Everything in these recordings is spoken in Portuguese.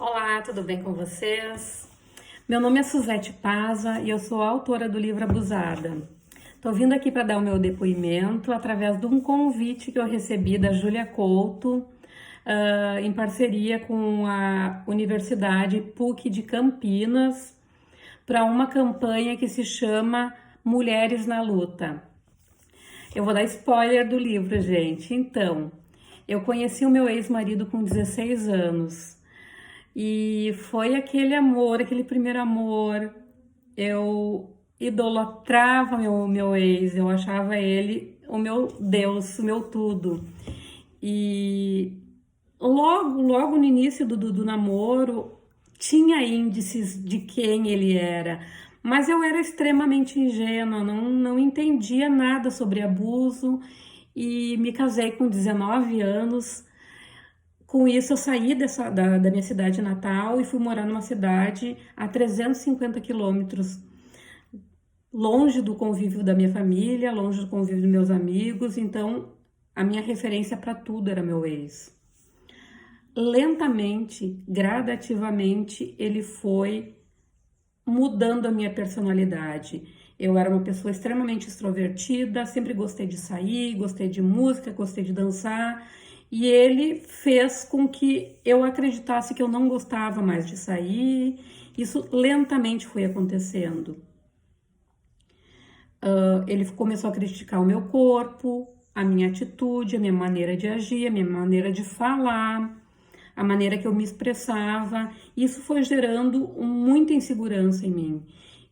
Olá, tudo bem com vocês? Meu nome é Suzete Paza e eu sou autora do livro Abusada. Estou vindo aqui para dar o meu depoimento através de um convite que eu recebi da Júlia Couto, em parceria com a Universidade PUC de Campinas, para uma campanha que se chama Mulheres na Luta. Eu vou dar spoiler do livro, gente. Então, eu conheci o meu ex-marido com 16 anos. E foi aquele amor, aquele primeiro amor. Eu idolatrava meu ex, eu achava ele o meu Deus, o meu tudo. E logo no início do namoro, tinha índices de quem ele era, mas eu era extremamente ingênua, não entendia nada sobre abuso e me casei com 19 anos. Com isso, eu saí da minha cidade natal e fui morar numa cidade a 350 quilômetros, longe do convívio da minha família, longe do convívio dos meus amigos. Então, a minha referência para tudo era meu ex. Lentamente, gradativamente, ele foi mudando a minha personalidade. Eu era uma pessoa extremamente extrovertida, sempre gostei de sair, gostei de música, gostei de dançar. E ele fez com que eu acreditasse que eu não gostava mais de sair. Isso lentamente foi acontecendo. Ele começou a criticar o meu corpo, a minha atitude, a minha maneira de agir, a minha maneira de falar, a maneira que eu me expressava. Isso foi gerando muita insegurança em mim.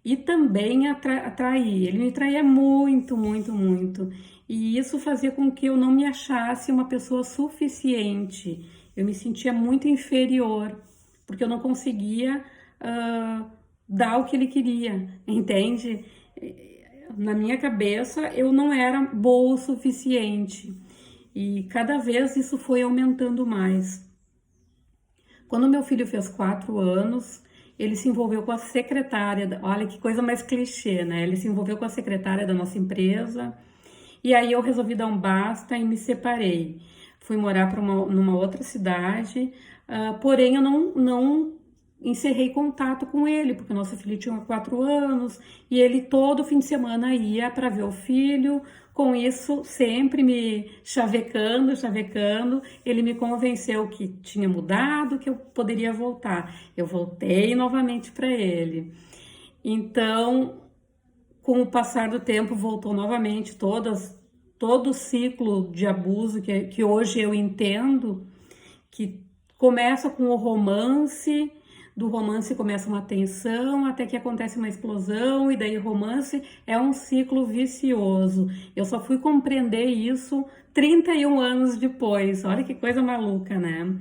E também atrair. Ele me traía muito, muito, muito. E isso fazia com que eu não me achasse uma pessoa suficiente. Eu me sentia muito inferior, porque eu não conseguia dar o que ele queria, entende? Na minha cabeça, eu não era boa o suficiente. E cada vez isso foi aumentando mais. Quando meu filho fez 4 anos, ele se envolveu com a secretária, olha que coisa mais clichê, né? Ele se envolveu com a secretária da nossa empresa, e aí eu resolvi dar um basta e me separei. Fui morar numa outra cidade, porém eu não encerrei contato com ele, porque nosso filho tinha 4 anos, e ele todo fim de semana ia para ver o filho. Com isso, sempre me chavecando, ele me convenceu que tinha mudado, que eu poderia voltar. Eu voltei novamente para ele. Então, com o passar do tempo, voltou novamente todo o ciclo de abuso que hoje eu entendo, que começa com o romance. Do romance começa uma tensão, até que acontece uma explosão, e daí romance é um ciclo vicioso. Eu só fui compreender isso 31 anos depois. Olha que coisa maluca, né?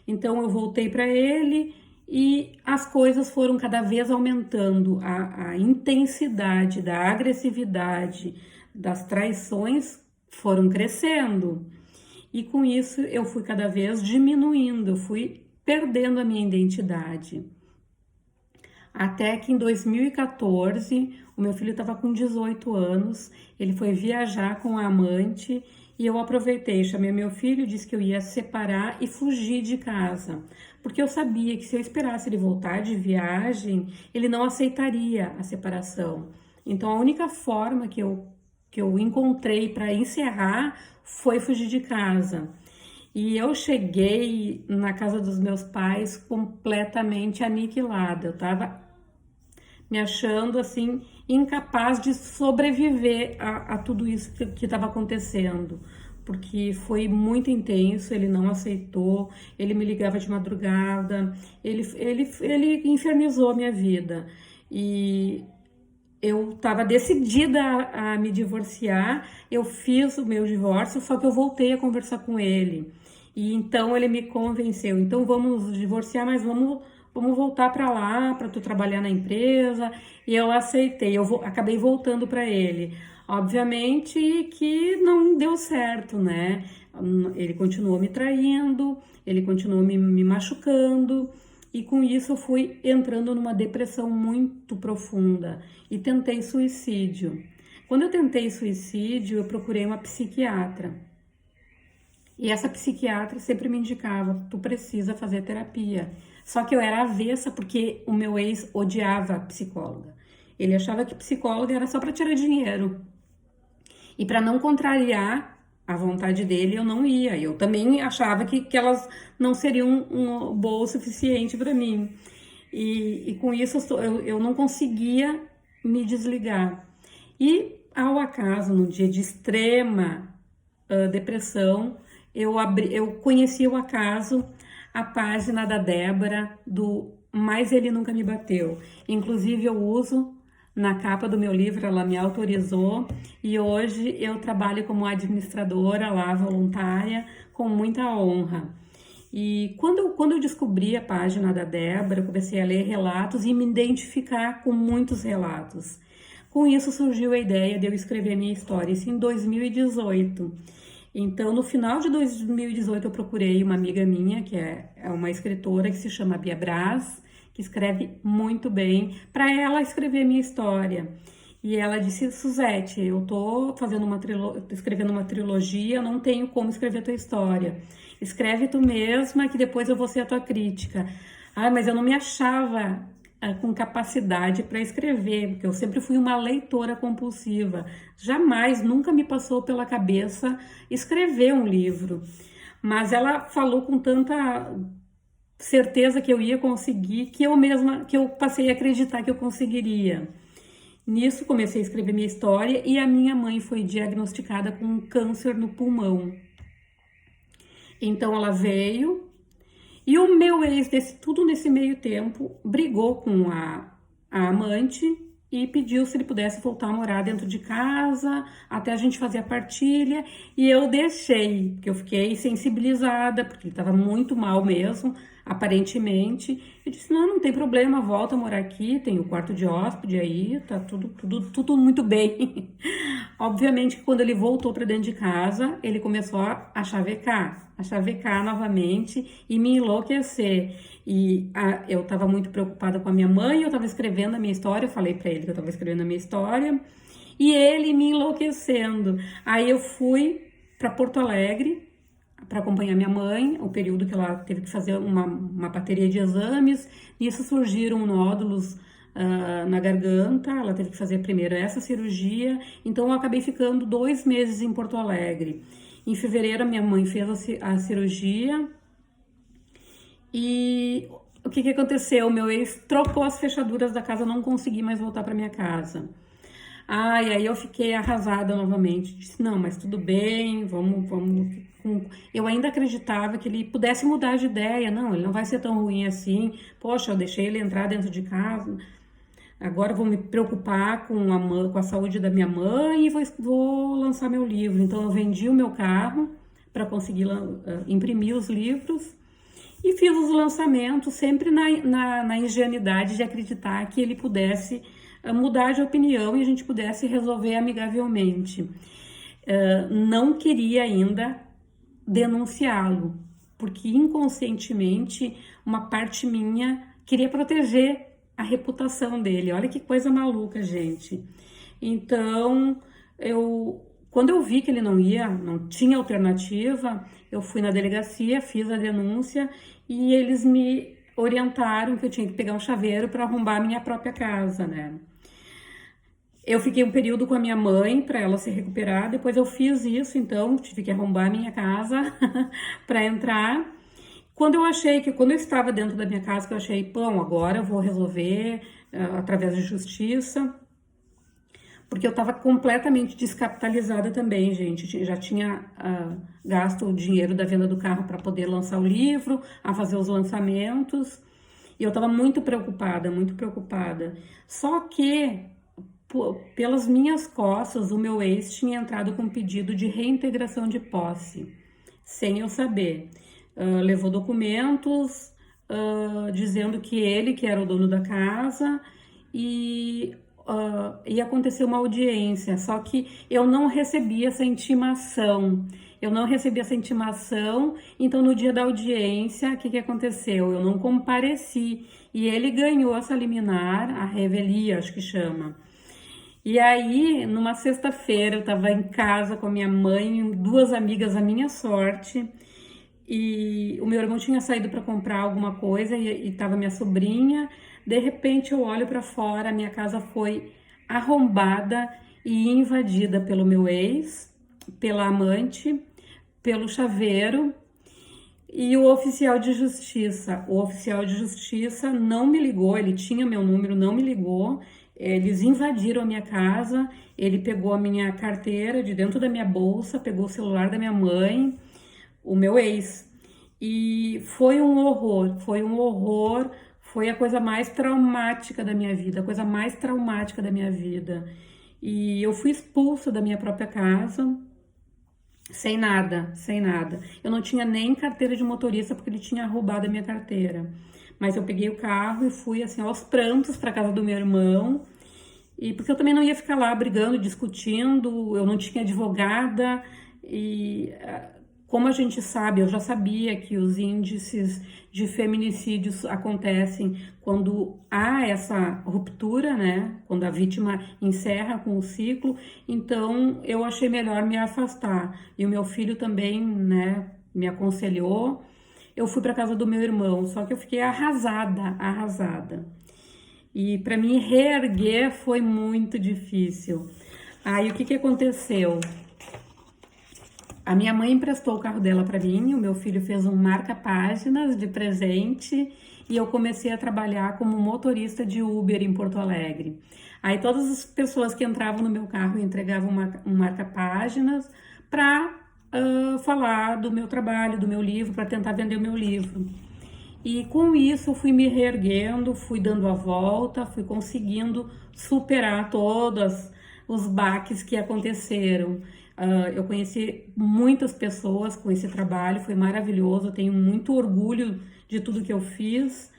Então eu voltei para ele e as coisas foram cada vez aumentando. A intensidade da agressividade, das traições foram crescendo. E com isso eu fui cada vez diminuindo, eu fui perdendo a minha identidade. Até que em 2014, o meu filho estava com 18 anos, ele foi viajar com a amante e eu aproveitei, chamei meu filho, disse que eu ia separar e fugir de casa. Porque eu sabia que se eu esperasse ele voltar de viagem, ele não aceitaria a separação. Então a única forma que eu encontrei para encerrar foi fugir de casa. E eu cheguei na casa dos meus pais completamente aniquilada. Eu estava me achando assim incapaz de sobreviver a tudo isso que estava acontecendo, porque foi muito intenso. Ele não aceitou, ele me ligava de madrugada, ele infernizou a minha vida. E eu estava decidida a me divorciar, eu fiz o meu divórcio, só que eu voltei a conversar com ele. E então ele me convenceu, então vamos nos divorciar, mas vamos voltar para lá, para tu trabalhar na empresa. E eu aceitei, acabei voltando para ele. Obviamente que não deu certo, né? Ele continuou me traindo, ele continuou me machucando. E com isso eu fui entrando numa depressão muito profunda e tentei suicídio. Quando eu tentei suicídio, eu procurei uma psiquiatra. E essa psiquiatra sempre me indicava, tu precisa fazer terapia. Só que eu era avessa porque o meu ex odiava psicóloga. Ele achava que psicóloga era só para tirar dinheiro. E para não contrariar a vontade dele, eu não ia. Eu também achava que elas não seriam boa o suficiente para mim. E com isso eu não conseguia me desligar. E ao acaso, num dia de extrema depressão, eu conheci ao acaso a página da Débora do Mas Ele Nunca Me Bateu. Inclusive eu uso na capa do meu livro, ela me autorizou e hoje eu trabalho como administradora lá, voluntária, com muita honra. E quando eu descobri a página da Débora, eu comecei a ler relatos e me identificar com muitos relatos. Com isso surgiu a ideia de eu escrever a minha história, isso em 2018. Então, no final de 2018, eu procurei uma amiga minha, que é uma escritora que se chama Bia Braz, que escreve muito bem, para ela escrever minha história. E ela disse, Suzete, eu tô escrevendo uma trilogia, não tenho como escrever tua história. Escreve tu mesma, que depois eu vou ser a tua crítica. Ah, mas eu não me achava com capacidade para escrever, porque eu sempre fui uma leitora compulsiva. Jamais, nunca me passou pela cabeça escrever um livro. Mas ela falou com tanta certeza que eu ia conseguir, que eu passei a acreditar que eu conseguiria. Nisso comecei a escrever minha história e a minha mãe foi diagnosticada com um câncer no pulmão. Então ela veio e o meu ex, tudo nesse meio tempo, brigou com a amante e pediu se ele pudesse voltar a morar dentro de casa, até a gente fazer a partilha, e eu deixei, porque eu fiquei sensibilizada, porque ele estava muito mal mesmo, aparentemente. Eu disse, não tem problema, volta a morar aqui, tem o quarto de hóspede aí, tá tudo muito bem. Obviamente que quando ele voltou para dentro de casa, ele começou a chavecar novamente e me enlouquecer. E eu estava muito preocupada com a minha mãe, eu estava escrevendo a minha história, eu falei para ele que eu estava escrevendo a minha história, e ele me enlouquecendo. Aí eu fui para Porto Alegre para acompanhar minha mãe, o período que ela teve que fazer uma bateria de exames. Nisso surgiram nódulos na garganta, ela teve que fazer primeiro essa cirurgia, então eu acabei ficando 2 meses em Porto Alegre. Em fevereiro, minha mãe fez a cirurgia e o que aconteceu? Meu ex trocou as fechaduras da casa, eu não consegui mais voltar para minha casa. E aí eu fiquei arrasada novamente. Disse, não, mas tudo bem, vamos. Eu ainda acreditava que ele pudesse mudar de ideia. Não, ele não vai ser tão ruim assim. Poxa, eu deixei ele entrar dentro de casa. Agora eu vou me preocupar com a saúde da minha mãe e vou lançar meu livro. Então eu vendi o meu carro para conseguir imprimir os livros e fiz os lançamentos sempre na ingenuidade de acreditar que ele pudesse mudar de opinião e a gente pudesse resolver amigavelmente. Não queria ainda denunciá-lo, porque inconscientemente uma parte minha queria proteger a reputação dele. Olha que coisa maluca, gente. Então, quando eu vi que ele não tinha alternativa, eu fui na delegacia, fiz a denúncia e eles me orientaram que eu tinha que pegar um chaveiro para arrombar a minha própria casa, né? Eu fiquei um período com a minha mãe para ela se recuperar, depois eu fiz isso, então tive que arrombar a minha casa para entrar. Quando eu estava dentro da minha casa, que eu achei, bom, agora eu vou resolver através de justiça, porque eu estava completamente descapitalizada também, gente. Já tinha gasto o dinheiro da venda do carro para poder lançar o livro, a fazer os lançamentos, e eu estava muito preocupada, muito preocupada. Só que pelas minhas costas, o meu ex tinha entrado com pedido de reintegração de posse, sem eu saber. Levou documentos dizendo que ele que era o dono da casa e ia acontecer uma audiência, só que eu não recebi essa intimação. Então no dia da audiência, o que aconteceu? Eu não compareci e ele ganhou essa liminar, a revelia, acho que chama. E aí, numa sexta-feira, eu estava em casa com a minha mãe, duas amigas à minha sorte, e o meu irmão tinha saído para comprar alguma coisa e estava minha sobrinha. De repente, eu olho para fora, a minha casa foi arrombada e invadida pelo meu ex, pela amante, pelo chaveiro e o oficial de justiça. O oficial de justiça não me ligou, ele tinha meu número, não me ligou. Eles invadiram a minha casa, ele pegou a minha carteira de dentro da minha bolsa, pegou o celular da minha mãe, o meu ex. E foi um horror, foi um horror, foi a coisa mais traumática da minha vida, a coisa mais traumática da minha vida. E eu fui expulsa da minha própria casa, sem nada, sem nada. Eu não tinha nem carteira de motorista porque ele tinha roubado a minha carteira. Mas eu peguei o carro e fui assim aos prantos para casa do meu irmão. E porque eu também não ia ficar lá brigando, discutindo, eu não tinha advogada e como a gente sabe, eu já sabia que os índices de feminicídios acontecem quando há essa ruptura, né? Quando a vítima encerra com o ciclo, então eu achei melhor me afastar. E o meu filho também, né, me aconselhou. Eu fui para casa do meu irmão, só que eu fiquei arrasada, arrasada. E para mim reerguer foi muito difícil. Aí o que aconteceu? A minha mãe emprestou o carro dela para mim, o meu filho fez um marca-páginas de presente e eu comecei a trabalhar como motorista de Uber em Porto Alegre. Aí todas as pessoas que entravam no meu carro entregavam um marca-páginas para falar do meu trabalho, do meu livro, para tentar vender o meu livro. E com isso eu fui me reerguendo, fui dando a volta, fui conseguindo superar todos os baques que aconteceram. Eu conheci muitas pessoas com esse trabalho, foi maravilhoso, eu tenho muito orgulho de tudo que eu fiz.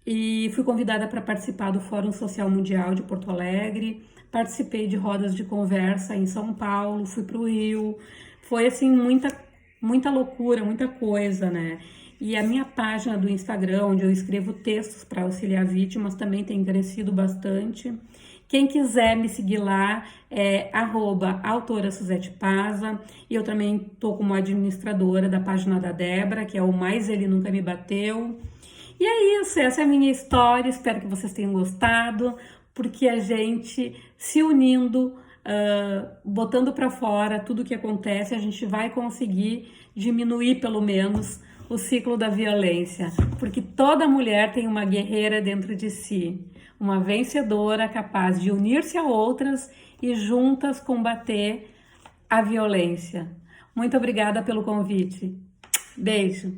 E fui convidada para participar do Fórum Social Mundial de Porto Alegre, participei de rodas de conversa em São Paulo, fui para o Rio. Foi assim muita loucura, muita coisa, né? E a minha página do Instagram, onde eu escrevo textos para auxiliar vítimas, também tem crescido bastante. Quem quiser me seguir lá é @autora Suzete Paza. E eu também estou como administradora da página da Débora, que é o Mais Ele Nunca Me Bateu. E é isso, essa é a minha história, espero que vocês tenham gostado, porque a gente se unindo, botando para fora tudo o que acontece, a gente vai conseguir diminuir pelo menos o ciclo da violência, porque toda mulher tem uma guerreira dentro de si, uma vencedora capaz de unir-se a outras e juntas combater a violência. Muito obrigada pelo convite. Beijo.